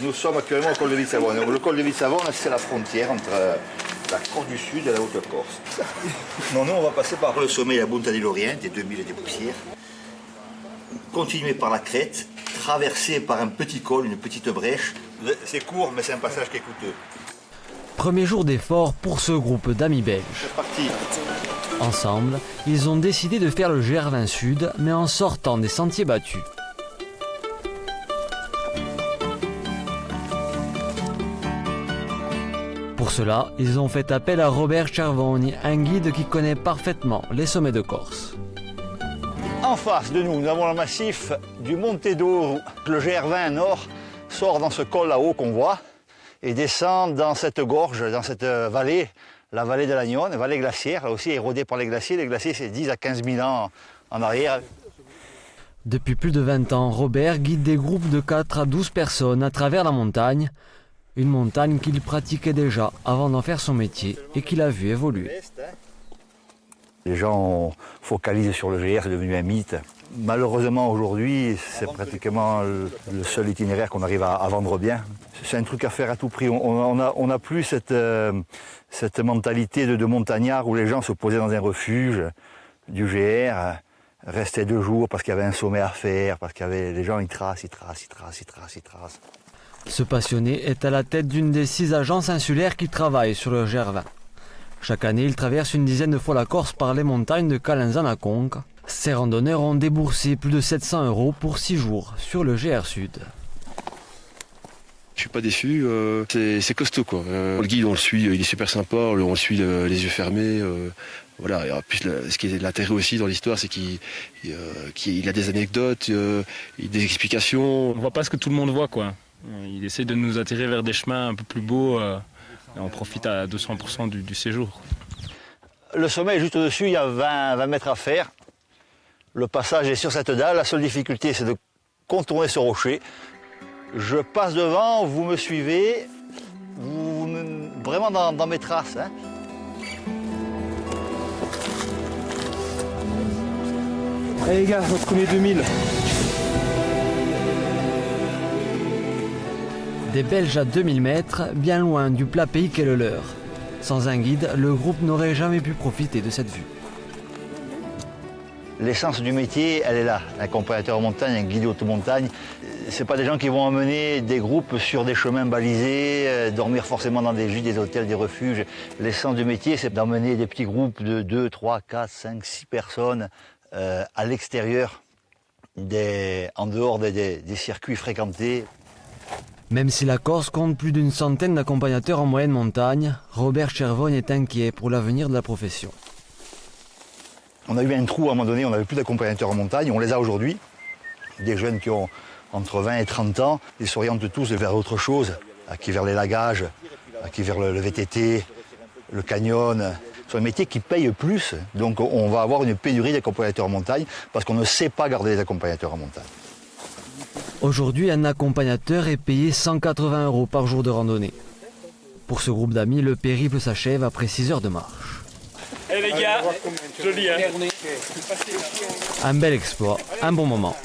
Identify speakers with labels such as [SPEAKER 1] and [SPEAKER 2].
[SPEAKER 1] Nous sommes actuellement au col de Vitsavone. Le col de Vitsavone, c'est la frontière entre la Corse du Sud et la Haute-Corse. Non, nous, on va passer par le sommet de la Punta di Loriente, des 2000 et des poussières, continuer par la crête, traverser par un petit col, une petite brèche. C'est court, mais c'est un passage qui est coûteux.
[SPEAKER 2] Premier jour d'effort pour ce groupe d'amis belges.
[SPEAKER 1] C'est parti.
[SPEAKER 2] Ensemble, ils ont décidé de faire le GR20 Sud, mais en sortant des sentiers battus. Pour cela, ils ont fait appel à Robert Cervoni, un guide qui connaît parfaitement les sommets de Corse.
[SPEAKER 1] En face de nous, nous avons le massif du Monte d'Oro. Le GR20 Nord sort dans ce col là-haut qu'on voit et descend dans cette gorge, dans cette vallée, la vallée de l'Agnon, vallée glaciaire, là aussi érodée par les glaciers. Les glaciers, c'est 10 à 15 000 ans en arrière.
[SPEAKER 2] Depuis plus de 20 ans, Robert guide des groupes de 4 à 12 personnes à travers la montagne. Une montagne qu'il pratiquait déjà avant d'en faire son métier et qu'il a vu évoluer.
[SPEAKER 1] Les gens focalisent sur le GR, c'est devenu un mythe. Malheureusement aujourd'hui, c'est pratiquement le seul itinéraire qu'on arrive à vendre bien. C'est un truc à faire à tout prix. On n'a plus cette mentalité de montagnard où les gens se posaient dans un refuge du GR, restaient 2 jours parce qu'il y avait un sommet à faire, parce qu'il y avait les gens, ils tracent.
[SPEAKER 2] Ce passionné est à la tête d'une des 6 agences insulaires qui travaillent sur le GR20. Chaque année, il traverse une dizaine de fois la Corse par les montagnes de Calenzane à Conques. Ces randonneurs ont déboursé plus de 700 € pour 6 jours sur le GR Sud.
[SPEAKER 3] Je suis pas déçu, c'est costaud quoi. Le guide on le suit, il est super sympa, on le suit les yeux fermés. Voilà. Et en plus, ce qui est l'intérêt aussi dans l'histoire, c'est qu'il a des anecdotes, des explications.
[SPEAKER 4] On voit pas ce que tout le monde voit quoi. Il essaie de nous attirer vers des chemins un peu plus beaux et on profite à 200% du séjour.
[SPEAKER 1] Le sommet est juste au-dessus, il y a 20 mètres à faire. Le passage est sur cette dalle. La seule difficulté, c'est de contourner ce rocher. Je passe devant, vous me suivez, vraiment dans mes traces. Hein.
[SPEAKER 5] Allez les gars, notre premier 2000.
[SPEAKER 2] Des Belges à 2000 mètres, bien loin du plat pays qu'est le leur. Sans un guide, le groupe n'aurait jamais pu profiter de cette vue.
[SPEAKER 1] L'essence du métier, elle est là. Un accompagnateur en montagne, un guide auto-montagne, ce pas des gens qui vont emmener des groupes sur des chemins balisés, dormir forcément dans des gîtes, des hôtels, des refuges. L'essence du métier, c'est d'emmener des petits groupes de 2, 3, 4, 5, 6 personnes à l'extérieur, en dehors des circuits fréquentés.
[SPEAKER 2] Même si la Corse compte plus d'une centaine d'accompagnateurs en moyenne montagne, Robert Cervoni est inquiet pour l'avenir de la profession.
[SPEAKER 1] On a eu un trou à un moment donné, on n'avait plus d'accompagnateurs en montagne, on les a aujourd'hui. Des jeunes qui ont entre 20 et 30 ans, ils s'orientent tous vers autre chose, qui vers les lagages, qui vers le VTT, le canyon. Ce sont des métiers qui payent plus, donc on va avoir une pénurie d'accompagnateurs en montagne parce qu'on ne sait pas garder les accompagnateurs en montagne.
[SPEAKER 2] Aujourd'hui, un accompagnateur est payé 180 € par jour de randonnée. Pour ce groupe d'amis, le périple s'achève après 6 heures de marche.
[SPEAKER 4] Eh les gars, joli hein.
[SPEAKER 2] Un bel exploit, un bon moment.